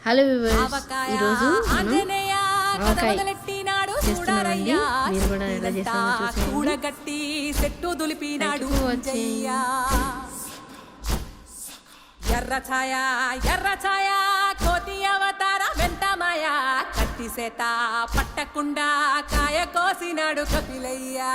Hello viewers, ఈరోజు ఆవకాయ చేస్తున్నామండి. మీరు కూడా ఎలా చేస్తామో చూసేయండి. ఎర్ర ఛాయ కోతి అవతార వెంటమాయ కట్టి సేత పట్టకుండా కాయ కోసినాడు కపిలయ్యా.